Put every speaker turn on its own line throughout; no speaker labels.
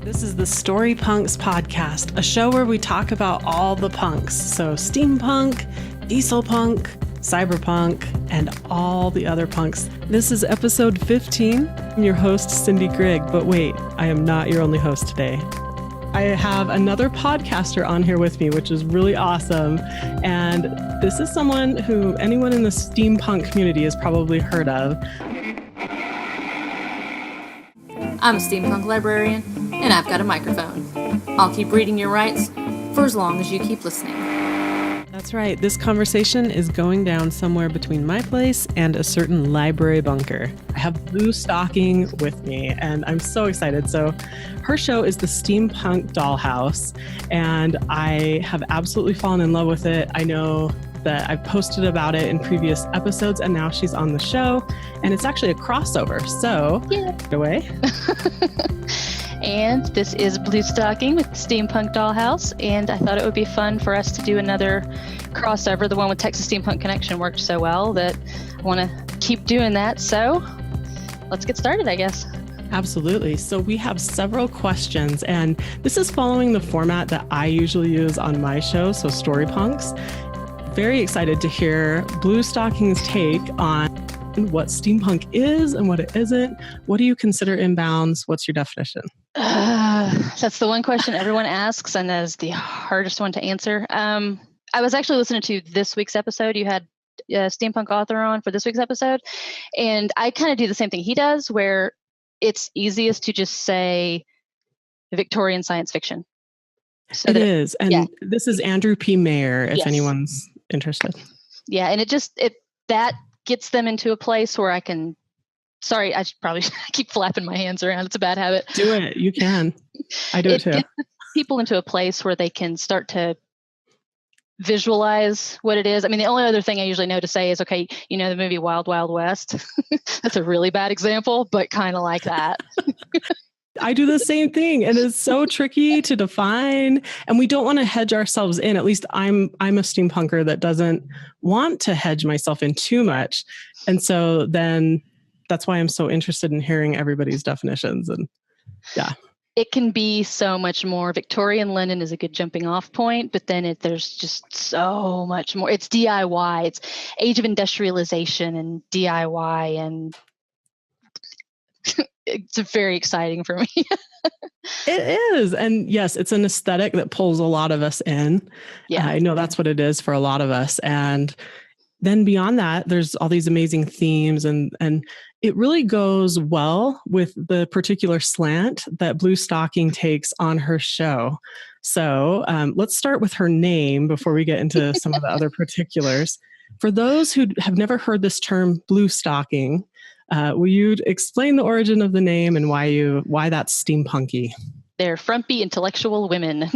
This is the Storypunks Podcast, a show where we talk about all the punks. So steampunk, diesel punk, cyberpunk, and all the other punks. This is episode 15. I'm your host, Cindy Grigg. But wait, I am not your only host today. I have another podcaster on here with me, which is really awesome. And this is someone who anyone in the steampunk community has probably heard of.
I'm a steampunk librarian, and I've got a microphone. I'll keep reading your rights for as long as you keep listening.
That's right. This conversation is going down somewhere between my place and a certain library bunker. I have Bluestocking with me, and I'm so excited. So her show is the Steampunk Dollhouse, and I have absolutely fallen in love with it. I know that I've posted about it in previous episodes, and now she's on the show, and it's actually a crossover. So, Get away.
And this is Bluestocking with Steampunk Dollhouse, and I thought it would be fun for us to do another crossover. The one with Texas Steampunk Connection worked so well that I want to keep doing that. So let's get started, I guess.
Absolutely. So we have several questions, and this is following the format that I usually use on my show, so Storypunks. Very excited to hear Bluestocking's take on what steampunk is and what it isn't. What do you consider inbounds? What's your definition?
That's the one question everyone asks, and that is the hardest one to answer. I was actually listening to this week's episode. You had a steampunk author on for this week's episode, and I kind of do the same thing he does, where it's easiest to just say Victorian science fiction. So
it is. And This is Andrew P. Mayer, if anyone's interested.
Yeah, and that gets them into a place where I can, sorry, I should probably keep flapping my hands around. It's a bad habit.
Do it. You can. I do it too.
It gets people into a place where they can start to visualize what it is. I mean, the only other thing I usually know to say is, okay, you know the movie Wild Wild West? That's a really bad example, but kind of like that.
I do the same thing, and it's so tricky to define, and we don't want to hedge ourselves in. At least I'm a steampunker that doesn't want to hedge myself in too much. And so then that's why I'm so interested in hearing everybody's definitions. And
it can be so much more. Victorian London is a good jumping off point, but then there's just so much more. It's DIY. It's age of industrialization and DIY, and it's very exciting for me.
It is. And yes, it's an aesthetic that pulls a lot of us in. Yeah, I know that's what it is for a lot of us. And then beyond that, there's all these amazing themes, and it really goes well with the particular slant that Bluestocking takes on her show. So let's start with her name before we get into some of the other particulars. For those who have never heard this term Bluestocking, will you explain the origin of the name and why that's steampunky?
They're frumpy intellectual women.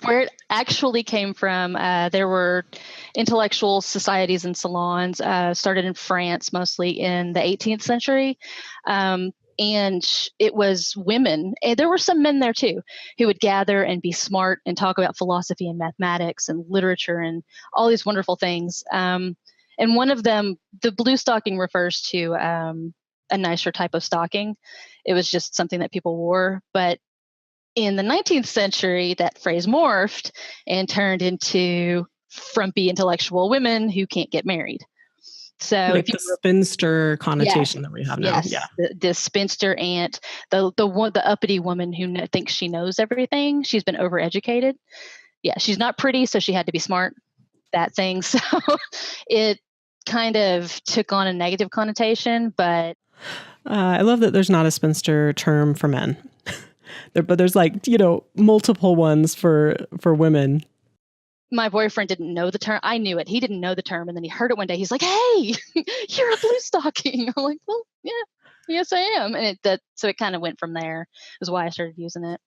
Where it actually came from, there were intellectual societies and salons started in France, mostly in the 18th century. And it was women, and there were some men there too, who would gather and be smart and talk about philosophy and mathematics and literature and all these wonderful things. And one of them, the Bluestocking, refers to a nicer type of stocking. It was just something that people wore. But in the 19th century, that phrase morphed and turned into frumpy intellectual women who can't get married. So
like the spinster connotation that we have now.
Yes, the spinster aunt, the uppity woman who thinks she knows everything. She's been overeducated. Yeah, she's not pretty, so she had to be smart. That thing. So it kind of took on a negative connotation, but
I love that there's not a spinster term for men, but there's multiple ones for women.
My boyfriend didn't know the term. I knew it. He didn't know the term, and then he heard it one day. He's like, "Hey, you're a Bluestocking." I'm like, "Well, yeah, yes, I am." And so it kind of went from there. Is why I started using it.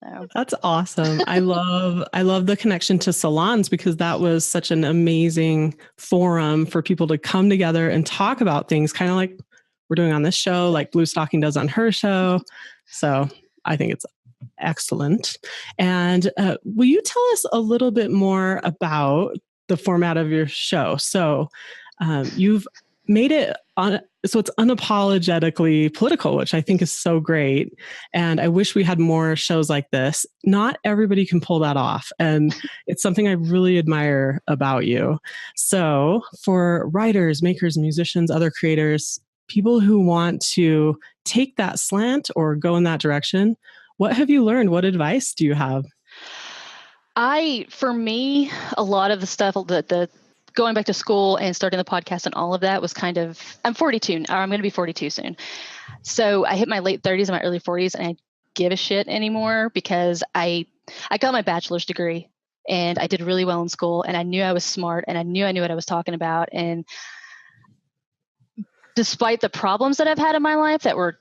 So.
That's awesome. I love the connection to salons, because that was such an amazing forum for people to come together and talk about things, kind of like we're doing on this show, like Bluestocking does on her show. So I think it's excellent. And will you tell us a little bit more about the format of your show? So you've made it so it's unapologetically political, which I think is so great. And I wish we had more shows like this. Not everybody can pull that off. And it's something I really admire about you. So for writers, makers, musicians, other creators, people who want to take that slant or go in that direction, what have you learned? What advice do you have?
For me, a lot of the stuff, the going back to school and starting the podcast and all of that was kind of, I'm 42, or I'm going to be 42 soon. So I hit my late 30s and my early 40s, and I give a shit anymore because I got my bachelor's degree and I did really well in school, and I knew I was smart, and I knew what I was talking about. And despite the problems that I've had in my life that were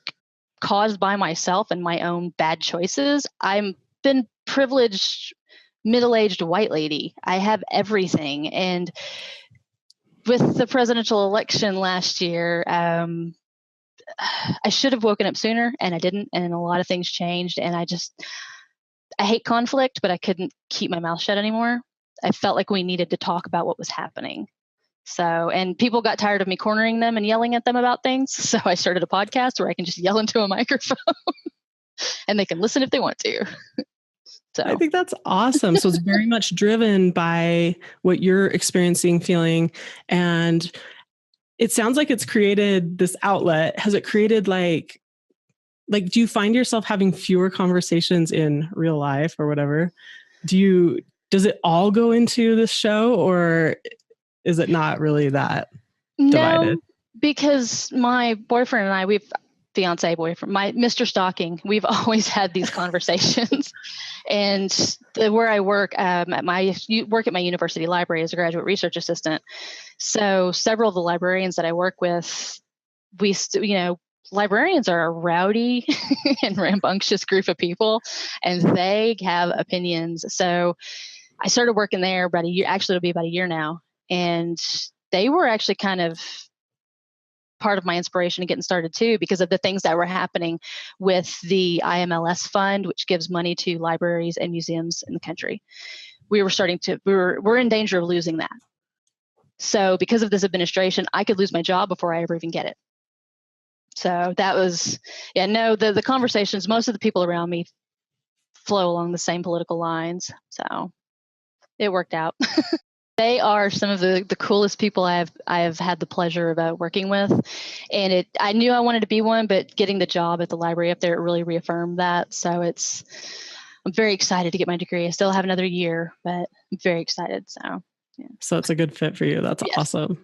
caused by myself and my own bad choices, I've been privileged, middle-aged white lady. I have everything. And with the presidential election last year, I should have woken up sooner, and I didn't. And a lot of things changed. And I hate conflict, but I couldn't keep my mouth shut anymore. I felt like we needed to talk about what was happening. So, and people got tired of me cornering them and yelling at them about things. So I started a podcast where I can just yell into a microphone and they can listen if they want to. So
I think that's awesome. So it's very much driven by what you're experiencing, feeling, and it sounds like it's created this outlet. Has it created like, do you find yourself having fewer conversations in real life or whatever? Does it all go into this show, or is it not really that divided?
No, because my boyfriend and I, my Mr. Stocking, we've always had these conversations. And where I work, work at my university library as a graduate research assistant. So several of the librarians that I work with, librarians are a rowdy and rambunctious group of people, and they have opinions. So I started working there about a year. Actually, it'll be about a year now. And they were actually kind of part of my inspiration in getting started too, because of the things that were happening with the MLIS fund, which gives money to libraries and museums in the country. We're in danger of losing that. So because of this administration, I could lose my job before I ever even get it. So that was, the conversations, most of the people around me flow along the same political lines. So it worked out. They are some of the coolest people I have had the pleasure of working with. And I knew I wanted to be one, but getting the job at the library up there, it really reaffirmed that. So I'm very excited to get my degree. I still have another year, but I'm very excited. So, yeah.
So it's a good fit for you. That's awesome.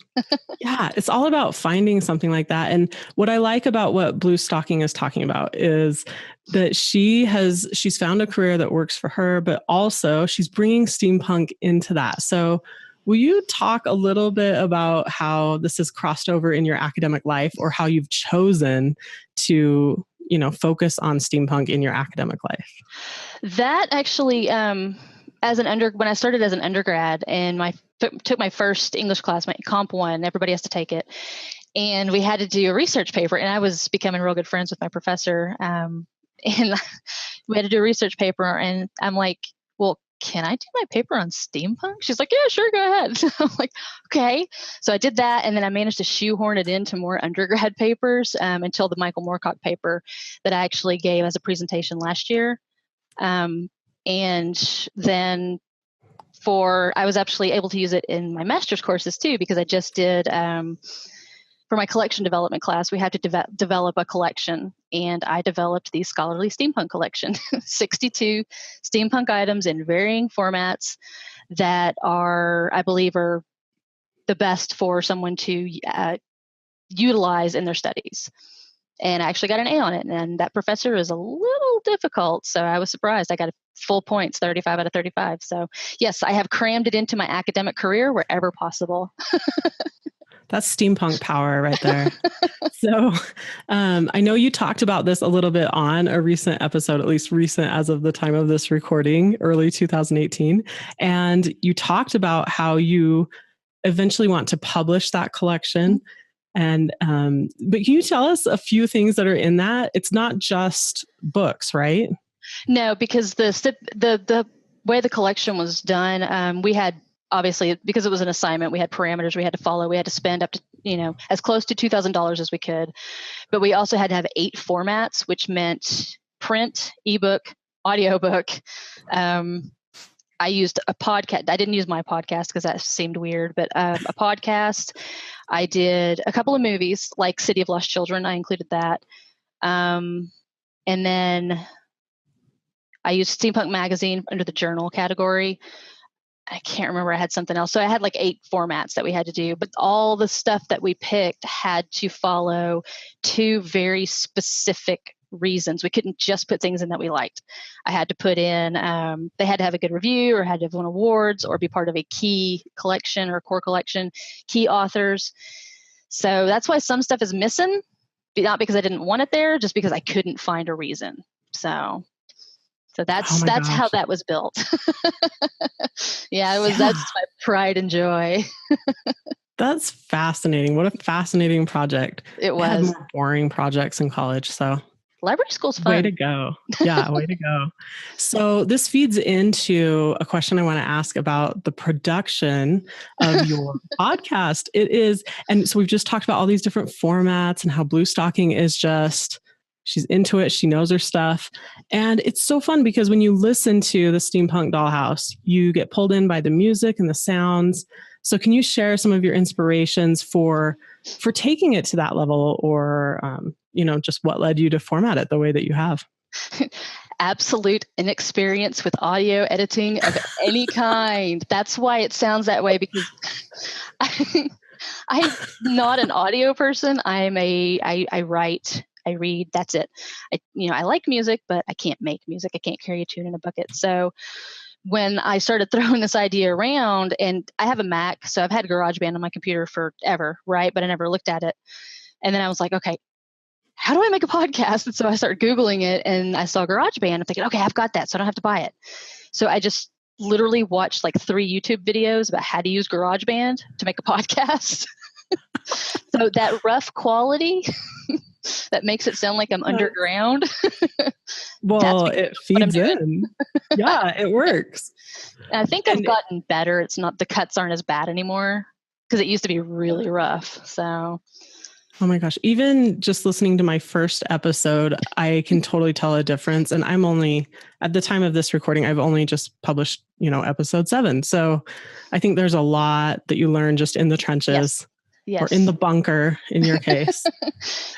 Yeah. It's all about finding something like that. And what I like about what Bluestocking is talking about is that she's found a career that works for her, but also she's bringing steampunk into that. So will you talk a little bit about how this has crossed over in your academic life, or how you've chosen to, focus on steampunk in your academic life?
That actually, when I started as an undergrad and took my first English class, my Comp 1, everybody has to take it. And we had to do a research paper, and I was becoming real good friends with my professor. And we had to do a research paper, and I'm like, well, can I do my paper on steampunk? She's like, yeah, sure, go ahead. So I'm like, okay. So I did that, and then I managed to shoehorn it into more undergrad papers until the Michael Moorcock paper that I actually gave as a presentation last year. And then I was actually able to use it in my master's courses too, because I just did, for my collection development class, we had to develop a collection, and I developed the Scholarly Steampunk Collection, 62 steampunk items in varying formats that I believe are the best for someone to utilize in their studies. And I actually got an A on it, and that professor is a little difficult, so I was surprised. I got full points, 35 out of 35. So yes, I have crammed it into my academic career wherever possible.
That's steampunk power right there. So I know you talked about this a little bit on a recent episode, at least recent as of the time of this recording, early 2018. And you talked about how you eventually want to publish that collection. And but can you tell us a few things that are in that? It's not just books, right?
No, because the way the collection was done, we had obviously, because it was an assignment, we had parameters we had to follow. We had to spend up to, as close to $2,000 as we could. But we also had to have 8 formats, which meant print, ebook, audiobook. I used a podcast. I didn't use my podcast because that seemed weird, but a podcast. I did a couple of movies like City of Lost Children. I included that. And then I used Steampunk Magazine under the journal category. I can't remember. I had something else. So I had like 8 formats that we had to do, but all the stuff that we picked had to follow 2 very specific reasons. We couldn't just put things in that we liked. I had to put in, they had to have a good review or had to have won awards or be part of a key collection or core collection, key authors. So that's why some stuff is missing, not because I didn't want it there, just because I couldn't find a reason. So that's how that was built. That's my pride and joy.
That's fascinating. What a fascinating project.
It was.
I had more boring projects in college, so.
Library school's fun.
Way to go. Yeah, way to go. So this feeds into a question I want to ask about the production of your podcast. It is, and so we've just talked about all these different formats and how Bluestocking is just, she's into it. She knows her stuff. And it's so fun because when you listen to the Steampunk Dollhouse, you get pulled in by the music and the sounds. So can you share some of your inspirations for taking it to that level, or, just what led you to format it the way that you have?
Absolute inexperience with audio editing of any kind. That's why it sounds that way, because I'm not an audio person. I write, I read, that's it. I like music, but I can't make music. I can't carry a tune in a bucket. So when I started throwing this idea around, and I have a Mac, so I've had GarageBand on my computer forever, right? But I never looked at it. And then I was like, okay, how do I make a podcast? And so I started Googling it, and I saw GarageBand. I'm thinking, okay, I've got that, so I don't have to buy it. So I just literally watched like 3 YouTube videos about how to use GarageBand to make a podcast. So that rough quality that makes it sound like I'm underground.
Well, it feeds in. Yeah, it works.
And I think I've gotten better. It's not, the cuts aren't as bad anymore, because it used to be really rough. So.
Oh my gosh. Even just listening to my first episode, I can totally tell a difference. And I'm only, at the time of this recording, I've only just published, episode 7. So I think there's a lot that you learn just in the trenches. Yes. Or in the bunker, in your case.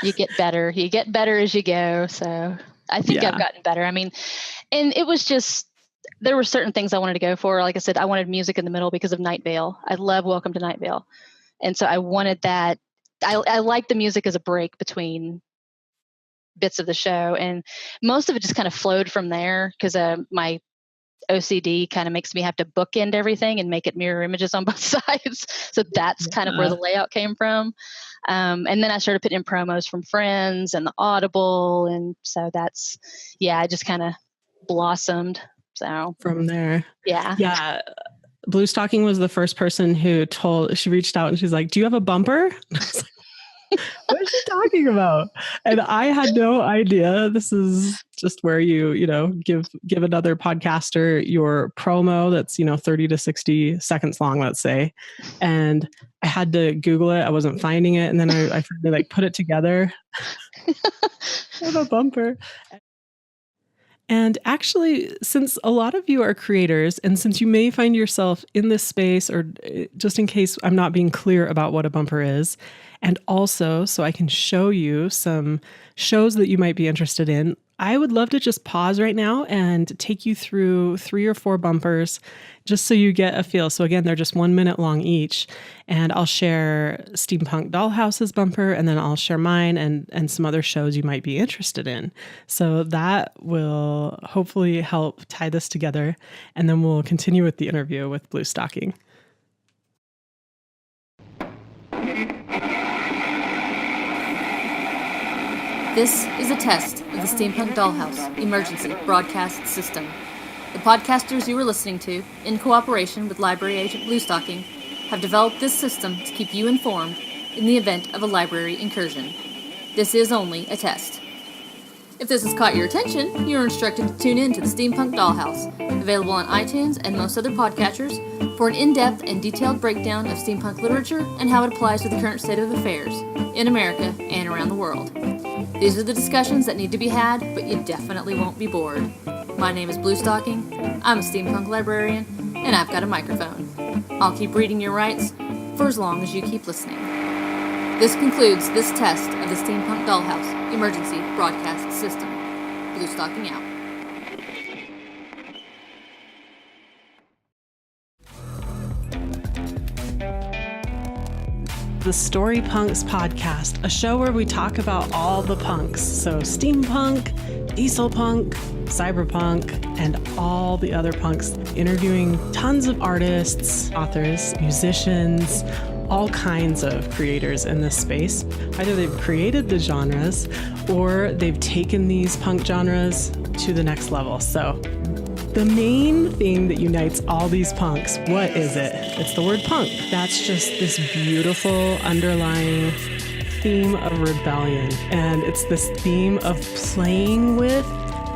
You get better. You get better as you go. So I think I've gotten better. I mean, and it was just, there were certain things I wanted to go for. Like I said, I wanted music in the middle because of Night Vale. I love Welcome to Night Vale. And so I wanted that. I like the music as a break between bits of the show. And most of it just kind of flowed from there, because my OCD kind of makes me have to bookend everything and make it mirror images on both sides. So that's kind of where the layout came from. And then I started putting in promos from friends and the Audible. And so that's, it just kind of blossomed. So
from there.
Yeah.
Yeah. Bluestocking was the first person who she reached out and she's like, do you have a bumper? And I was like, what is she talking about? And I had no idea. This is just where you give another podcaster your promo that's, 30 to 60 seconds long, let's say. And I had to Google it. I wasn't finding it. And then I finally put it together. I have a bumper. And actually, since a lot of you are creators, and since you may find yourself in this space, or just in case I'm not being clear about what a bumper is, and also so I can show you some shows that you might be interested in, I would love to just pause right now and take you through 3 or 4 bumpers just so you get a feel. So again, they're just 1 minute long each. And I'll share Steampunk Dollhouse's bumper, and then I'll share mine and some other shows you might be interested in. So that will hopefully help tie this together. And then we'll continue with the interview with Bluestocking.
This is a test of the Steampunk Dollhouse Emergency Broadcast System. The podcasters you are listening to, in cooperation with Library Agent Bluestocking, have developed this system to keep you informed in the event of a library incursion. This is only a test. If this has caught your attention, you are instructed to tune in to the Steampunk Dollhouse, available on iTunes and most other podcatchers, for an in-depth and detailed breakdown of steampunk literature and how it applies to the current state of affairs in America and around the world. These are the discussions that need to be had, but you definitely won't be bored. My name is Bluestocking, I'm a steampunk librarian, and I've got a microphone. I'll keep reading your rights for as long as you keep listening. This concludes this test of the Steampunk Dollhouse Emergency Broadcast System. Bluestocking out.
The Storypunks Podcast, a show where we talk about all the punks. So steampunk, dieselpunk, cyberpunk, and all the other punks. Interviewing tons of artists, authors, musicians, all kinds of creators in this space. Either they've created the genres or they've taken these punk genres to the next level. So the main thing that unites all these punks, what is it? It's the word punk. That's just this beautiful underlying theme of rebellion. And it's this theme of playing with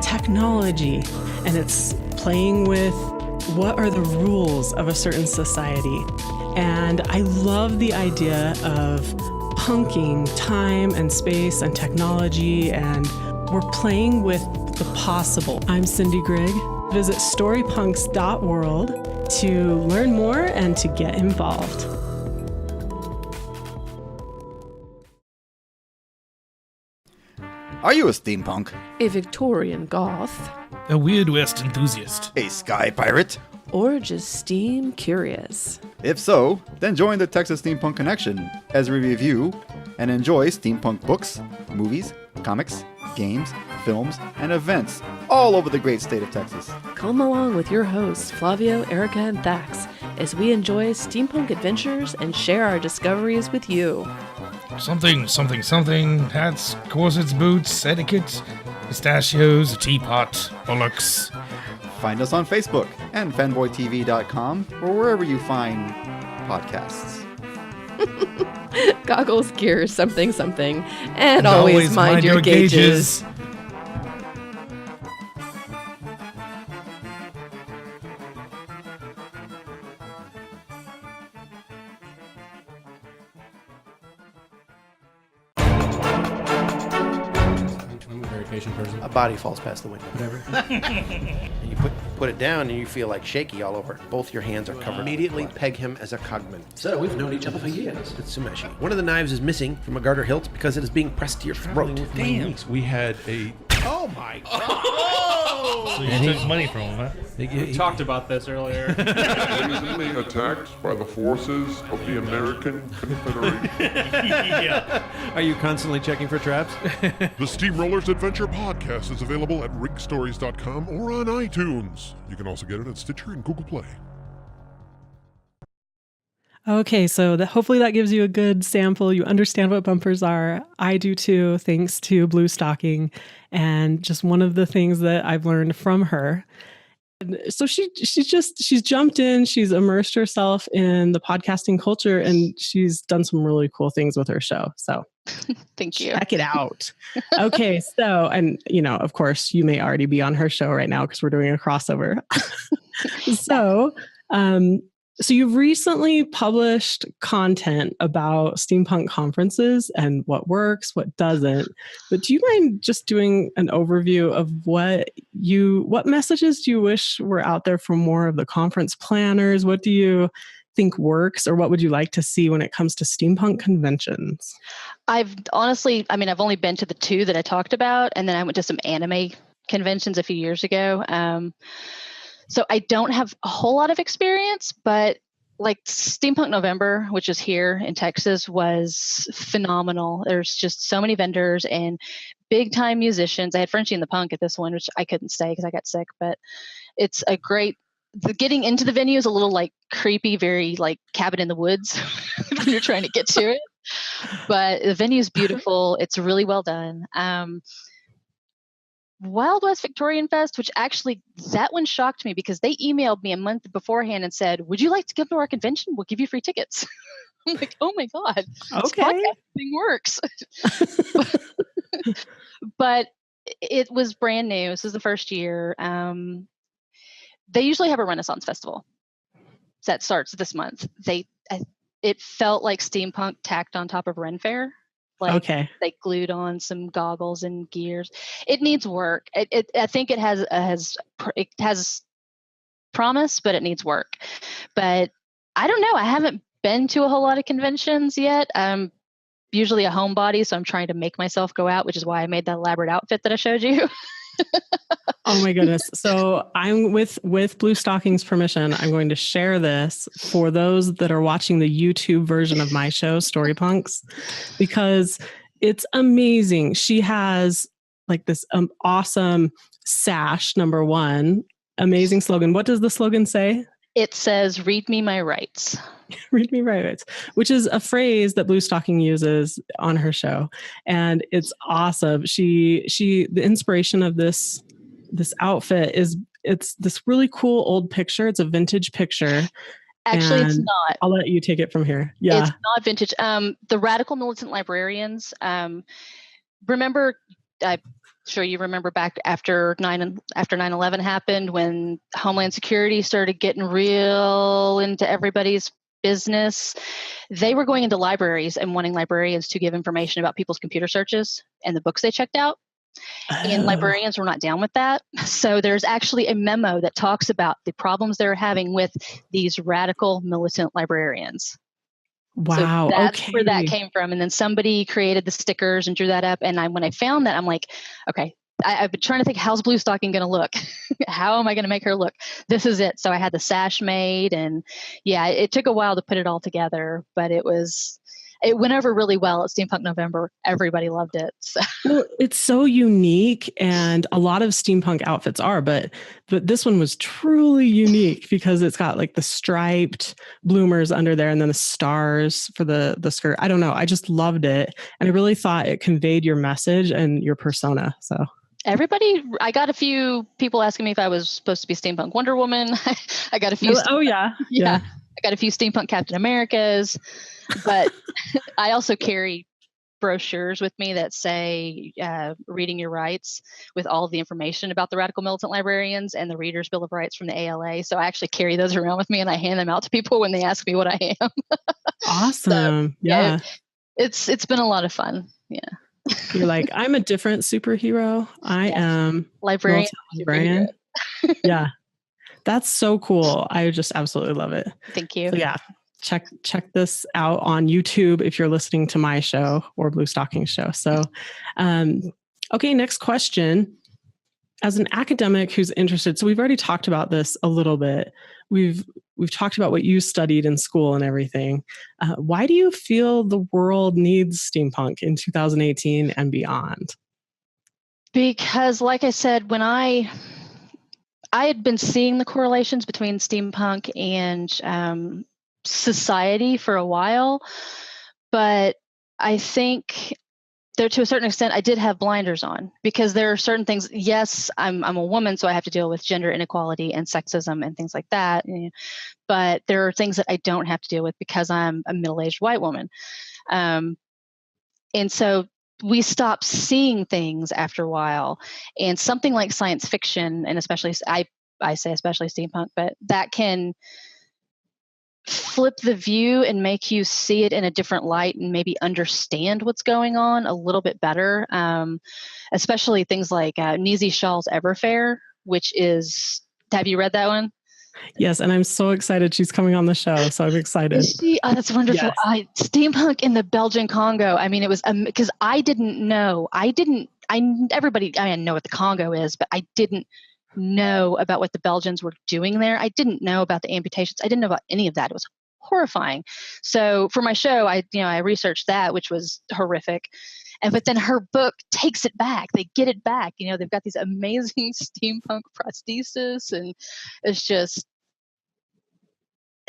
technology. And it's playing with what are the rules of a certain society. And I love the idea of punking time and space and technology, and we're playing with the possible. I'm Cindy Grigg. Visit Storypunks.world to learn more and to get involved.
Are you a steampunk?
A Victorian goth?
A Weird West enthusiast?
A sky pirate?
Or just steam curious?
If so, then join the Texas Steampunk Connection as we review and enjoy steampunk books, movies, comics, games, films, and events all over the great state of Texas.
Come along with your hosts, Flavio, Erica, and Thax, as we enjoy steampunk adventures and share our discoveries with you.
Something, hats, corsets, boots, etiquette, pistachios, a teapot, bollocks.
Find us on Facebook and fanboytv.com or wherever you find podcasts.
Goggles, gear, something, and always mind your gauges.
Person. A body falls past the window. Whatever. And you put it down and you feel like shaky all over. Both your hands are covered. Immediately peg him as a cogman.
So we've known each other for years.
It's Sumeshi. One of the knives is missing from a garter hilt because it is being pressed to your throat.
Damn. We had a...
Oh my God!
So you took money from him, huh?
We talked about this earlier.
Recently attacked by the forces of the American Confederation.
Yeah.
Are you constantly checking for traps?
The Steamrollers Adventure Podcast is available at rigstories.com or on iTunes. You can also get it at Stitcher and Google Play.
Okay, so hopefully that gives you a good sample. You understand what bumpers are. I do too, thanks to Bluestocking. And just one of the things that I've learned from her. And so she's jumped in, she's immersed herself in the podcasting culture, and she's done some really cool things with her show. So
thank you.
Check it out. Okay, so, and of course, you may already be on her show right now because we're doing a crossover. So you've recently published content about steampunk conferences and what works, what doesn't. But do you mind just doing an overview of what messages do you wish were out there for more of the conference planners? What do you think works, or what would you like to see when it comes to steampunk conventions?
I've only been to the two that I talked about, and then I went to some anime conventions a few years ago. So I don't have a whole lot of experience, but like Steampunk November, which is here in Texas, was phenomenal. There's just so many vendors and big time musicians. I had Frenchie and the Punk at this one, which I couldn't stay because I got sick, but it's a great, getting into the venue is a little like creepy, very like cabin in the woods when you're trying to get to it. But the venue is beautiful. It's really well done. Wild West Victorian Fest, which actually, that one shocked me because they emailed me a month beforehand and said, would you like to come to our convention? We'll give you free tickets. I'm like, oh my God,
okay,
this podcast thing works. But it was brand new. This is the first year. They usually have a Renaissance Festival that starts this month. It felt like steampunk tacked on top of Ren Fair. Like they glued on some goggles and gears. It needs work. I think it has promise, but it needs work. But I don't know. I haven't been to a whole lot of conventions yet. I'm usually a homebody, so I'm trying to make myself go out, which is why I made that elaborate outfit that I showed you.
Oh my goodness. So I'm with Bluestocking's permission, I'm going to share this for those that are watching the YouTube version of my show, Storypunks, because it's amazing. She has like this awesome sash, number one, amazing slogan. What does the slogan say?
It says, "Read me my rights."
Read me my rights, which is a phrase that Bluestocking uses on her show. And it's awesome. The inspiration of this outfit it's this really cool old picture. It's a vintage picture.
Actually, it's not.
I'll let you take it from here. Yeah.
It's not vintage. The radical militant librarians, remember, I'm sure you remember back after 9/11 happened, when Homeland Security started getting real into everybody's business. They were going into libraries and wanting librarians to give information about people's computer searches and the books they checked out. And librarians were not down with that. So there's actually a memo that talks about the problems they're having with these radical militant librarians.
Wow.
So that's where that came from. And then somebody created the stickers and drew that up. And when I found that, I'm like, okay, I've been trying to think, how's Bluestocking going to look? How am I going to make her look? This is it. So I had the sash made, and yeah, it took a while to put it all together, but it went over really well at Steampunk November. Everybody loved it. So.
Well, it's so unique, and a lot of steampunk outfits are, but this one was truly unique because it's got like the striped bloomers under there and then the stars for the skirt. I don't know. I just loved it. And I really thought it conveyed your message and your persona. So
I got a few people asking me if I was supposed to be Steampunk Wonder Woman. I got a few.
Oh yeah.
I got a few Steampunk Captain Americas, but I also carry brochures with me that say reading your rights, with all of the information about the radical militant librarians and the Reader's Bill of Rights from the ALA. So I actually carry those around with me, and I hand them out to people when they ask me what I am.
Awesome. So, yeah.
It's been a lot of fun. Yeah.
You're like, I'm a different superhero. I am
librarian.
Yeah. That's so cool. I just absolutely love it.
Thank you.
So yeah. Check this out on YouTube if you're listening to my show or Bluestocking's show. So, okay, next question. As an academic who's interested, so we've already talked about this a little bit. We've talked about what you studied in school and everything. Why do you feel the world needs steampunk in 2018 and beyond?
Because, like I said, when I had been seeing the correlations between steampunk and society for a while, but I think there, to a certain extent, I did have blinders on, because there are certain things. Yes, I'm a woman, so I have to deal with gender inequality and sexism and things like that. But there are things that I don't have to deal with because I'm a middle-aged white woman. And so we stop seeing things after a while. And something like science fiction, and especially, I say especially steampunk, but that can flip the view and make you see it in a different light and maybe understand what's going on a little bit better. Especially things like Nisi Shaw's Everfair, which is, have you read that one?
Yes, and I'm so excited she's coming on the show, so I'm excited.
Is she? Oh, that's wonderful. Yes. Steampunk in the Belgian Congo. I mean, it was, because I didn't know. I know what the Congo is, but I didn't know about what the Belgians were doing there. I didn't know about the amputations. I didn't know about any of that. It was horrifying. So for my show, I researched that, which was horrific. But then her book takes it back. They get it back. They've got these amazing steampunk prosthesis, and it's just,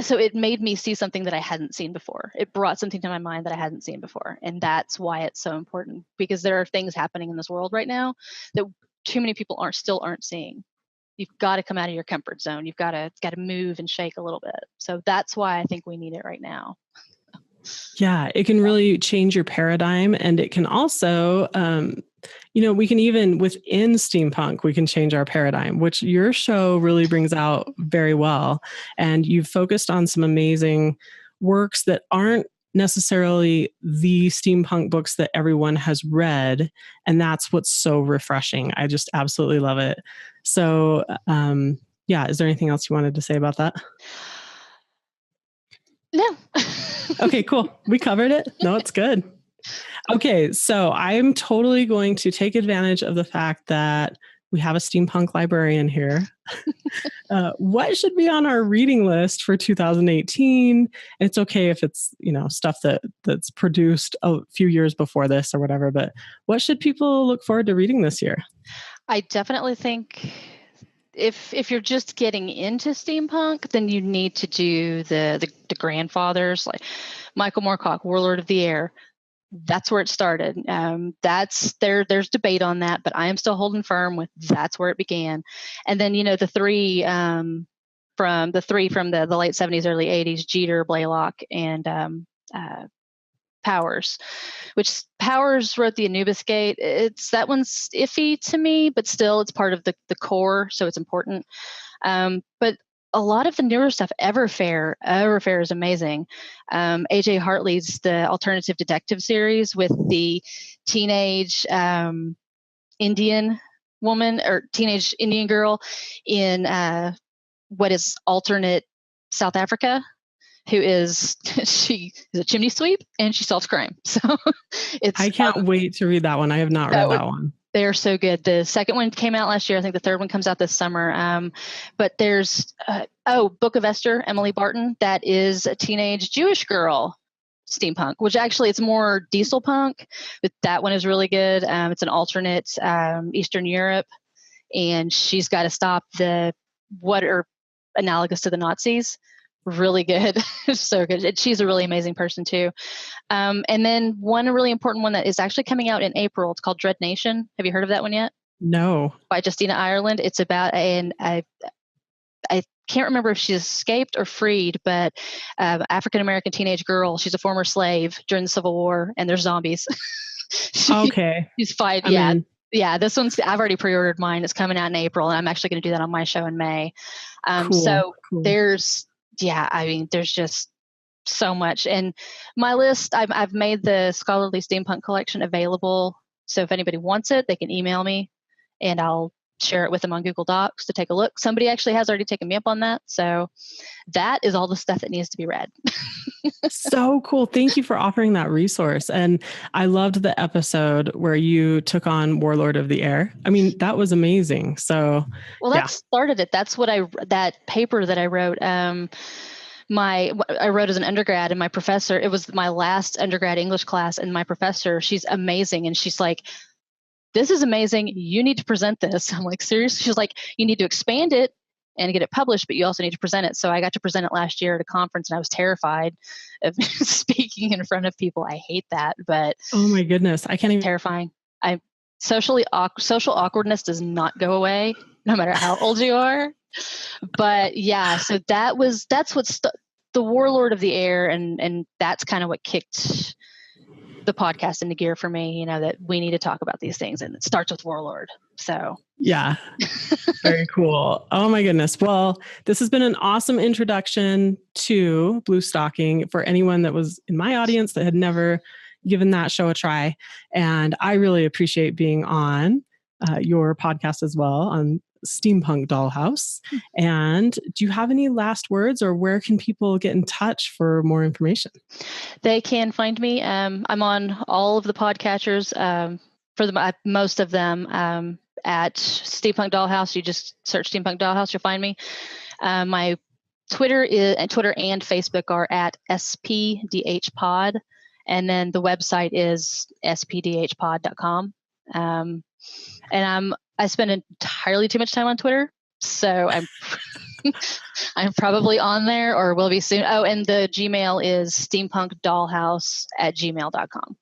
so it made me see something that I hadn't seen before. It brought something to my mind that I hadn't seen before. And that's why it's so important, because there are things happening in this world right now that too many people aren't seeing. You've got to come out of your comfort zone. You've got to move and shake a little bit. So that's why I think we need it right now. Yeah,
it can really change your paradigm, and it can also, we can even within steampunk, we can change our paradigm, which your show really brings out very well. And you've focused on some amazing works that aren't necessarily the steampunk books that everyone has read. And that's what's so refreshing. I just absolutely love it. So, is there anything else you wanted to say about that?
No.
Okay, cool. We covered it. No, it's good. Okay, so I'm totally going to take advantage of the fact that we have a steampunk librarian here. What should be on our reading list for 2018? It's okay if it's, stuff that's produced a few years before this or whatever, but what should people look forward to reading this year?
I definitely think if you're just getting into steampunk, then you need to do the grandfathers, like Michael Moorcock, Warlord of the Air. That's where it started. There's debate on that, but I am still holding firm with that's where it began. And then the three from the late 70s, early 80s, Jeter, Blaylock, and Powers, which Powers wrote the Anubis Gate. That one's iffy to me, but still it's part of the core, so it's important. But a lot of the newer stuff, Everfair is amazing. A.J. Hartley's the alternative detective series with the teenage Indian woman or teenage Indian girl in what is alternate South Africa, who is she is a chimney sweep and she solves crime. So
I can't wait to read that one. I have not read that one.
They're so good. The second one came out last year. I think the third one comes out this summer. But there's Book of Esther, Emily Barton. That is a teenage Jewish girl steampunk, which actually it's more diesel punk, but that one is really good. It's an alternate Eastern Europe, and she's got to stop what are analogous to the Nazis. Really good. So good. She's a really amazing person too. And then one really important one that is actually coming out in April. It's called Dread Nation. Have you heard of that one yet?
No.
By Justina Ireland. It's about I can't remember if she escaped or freed, but African-American teenage girl. She's a former slave during the Civil War, and there's zombies. She's fighting. Yeah, this one's, I've already pre-ordered mine. It's coming out in April, and I'm actually going to do that on my show in May. Cool. There's just so much. And my list, I've made the Scholarly Steampunk Collection available. So if anybody wants it, they can email me and I'll share it with them on Google Docs to take a look. Somebody actually has already taken me up on that. So that is all the stuff that needs to be read.
So cool. Thank you for offering that resource. And I loved the episode where you took on Warlord of the Air. I mean, that was amazing. So,
that started it. That's what that paper that I wrote, I wrote as an undergrad, and my professor, it was my last undergrad English class, and my professor, she's amazing. And she's like, this is amazing. You need to present this. I'm like, seriously? She's like, you need to expand it and get it published, but you also need to present it. So I got to present it last year at a conference, and I was terrified of speaking in front of people. I hate that, but
oh my goodness, I can't even.
Terrifying. Social awkwardness does not go away, no matter how old you are. But yeah, so that's what's the Warlord of the Air, and that's kind of what kicked the podcast into gear for me, that we need to talk about these things, and it starts with Warlord. So
yeah, very cool. Oh my goodness. Well, this has been an awesome introduction to Bluestocking for anyone that was in my audience that had never given that show a try. And I really appreciate being on your podcast as well, on Steampunk Dollhouse. And do you have any last words, or where can people get in touch for more information?
They can find me. I'm on all of the podcatchers, for most of them, at Steampunk Dollhouse. You just search Steampunk Dollhouse, you'll find me. My Twitter and Facebook are at SPDHpod, and then the website is spdhpod.com. And I spend entirely too much time on Twitter, so I'm probably on there, or will be soon. Oh, and the Gmail is steampunkdollhouse@gmail.com.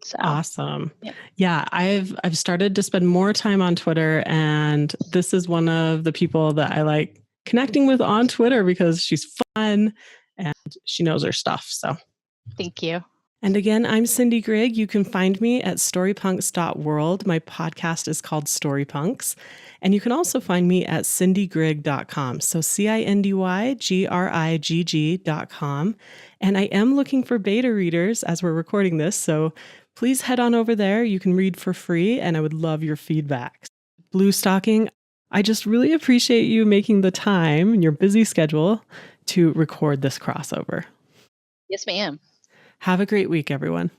So
awesome. Yeah, I've started to spend more time on Twitter, and this is one of the people that I like connecting with on Twitter because she's fun and she knows her stuff. So
thank you.
And again, I'm Cindy Grigg. You can find me at Storypunks.world. My podcast is called Storypunks. And you can also find me at cindygrigg.com. So CINDYGRIGG.com. And I am looking for beta readers as we're recording this. So please head on over there. You can read for free, and I would love your feedback. Bluestocking, I just really appreciate you making the time in your busy schedule to record this crossover.
Yes, ma'am.
Have a great week, everyone.